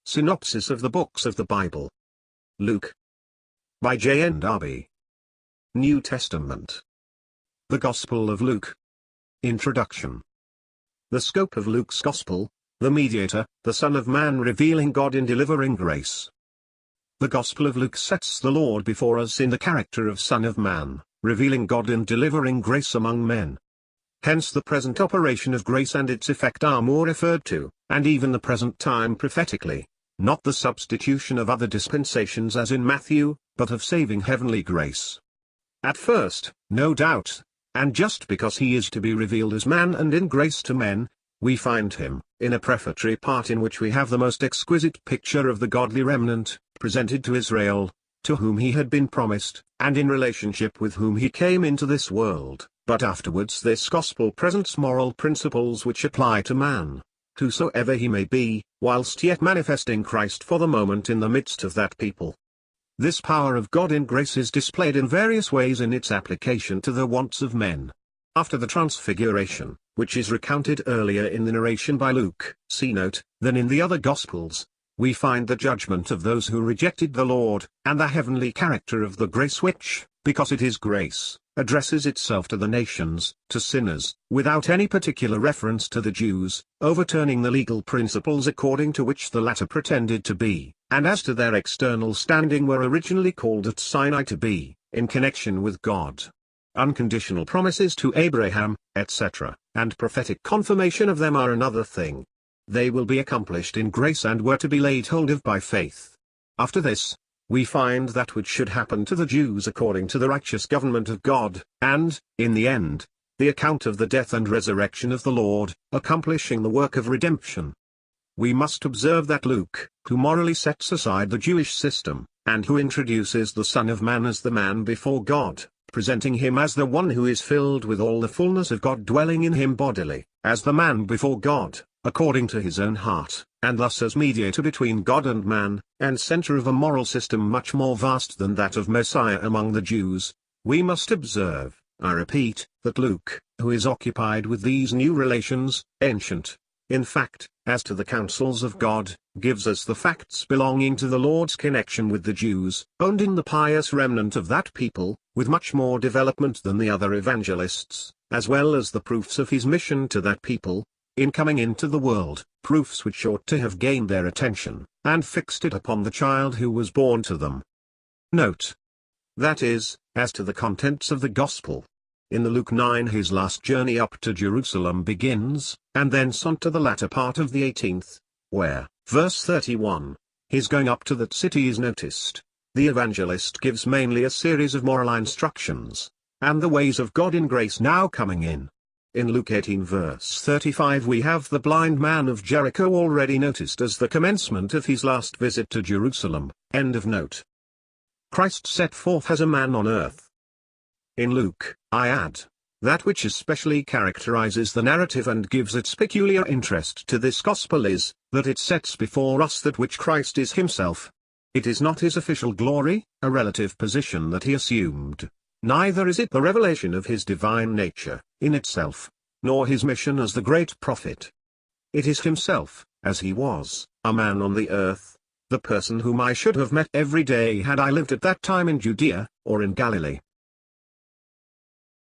Synopsis of the Books of the Bible. Luke. By JND Darby. New Testament. The Gospel of Luke. Introduction. The scope of Luke's Gospel: the mediator, the Son of Man revealing God in delivering grace. The Gospel of Luke sets the Lord before us in the character of Son of Man, revealing God in delivering grace among men. Hence the present operation of grace and its effect are more referred to, and even the present time prophetically, not the substitution of other dispensations as in Matthew, but of saving heavenly grace. At first, no doubt, and just because he is to be revealed as man and in grace to men, we find him, in a prefatory part in which we have the most exquisite picture of the godly remnant, presented to Israel, to whom he had been promised, and in relationship with whom he came into this world. But afterwards this gospel presents moral principles which apply to man, whosoever he may be, whilst yet manifesting Christ for the moment in the midst of that people. This power of God in grace is displayed in various ways in its application to the wants of men. After the transfiguration, which is recounted earlier in the narration by Luke, see note, than in the other Gospels, we find the judgment of those who rejected the Lord, and the heavenly character of the grace which, because it is grace, addresses itself to the nations, to sinners, without any particular reference to the Jews, overturning the legal principles according to which the latter pretended to be, and as to their external standing were originally called at Sinai to be, in connection with God. Unconditional promises to Abraham, etc., and prophetic confirmation of them are another thing. They will be accomplished in grace and were to be laid hold of by faith. After this, we find that which should happen to the Jews according to the righteous government of God, and, in the end, the account of the death and resurrection of the Lord, accomplishing the work of redemption. We must observe that Luke, who morally sets aside the Jewish system, and who introduces the Son of Man as the man before God, presenting him as the one who is filled with all the fullness of God dwelling in him bodily, as the man before God, according to his own heart, and thus as mediator between God and man, and center of a moral system much more vast than that of Messiah among the Jews. We must observe, I repeat, that Luke, who is occupied with these new relations, ancient, in fact, as to the counsels of God, gives us the facts belonging to the Lord's connection with the Jews, owned in the pious remnant of that people, with much more development than the other evangelists, as well as the proofs of his mission to that people, in coming into the world, proofs which ought to have gained their attention, and fixed it upon the child who was born to them. Note. That is, as to the contents of the Gospel. In the Luke 9 his last journey up to Jerusalem begins, and thence on to the latter part of the 18th, where, verse 31, his going up to that city is noticed. The evangelist gives mainly a series of moral instructions, and the ways of God in grace now coming in. In Luke 18 verse 35 we have the blind man of Jericho already noticed as the commencement of his last visit to Jerusalem. End of note. Christ set forth as a man on earth. In Luke, I add, that which especially characterizes the narrative and gives its peculiar interest to this gospel is, that it sets before us that which Christ is himself. It is not his official glory, a relative position that he assumed. Neither is it the revelation of his divine nature, in itself, nor his mission as the great prophet. It is himself, as he was, a man on the earth, the person whom I should have met every day had I lived at that time in Judea, or in Galilee.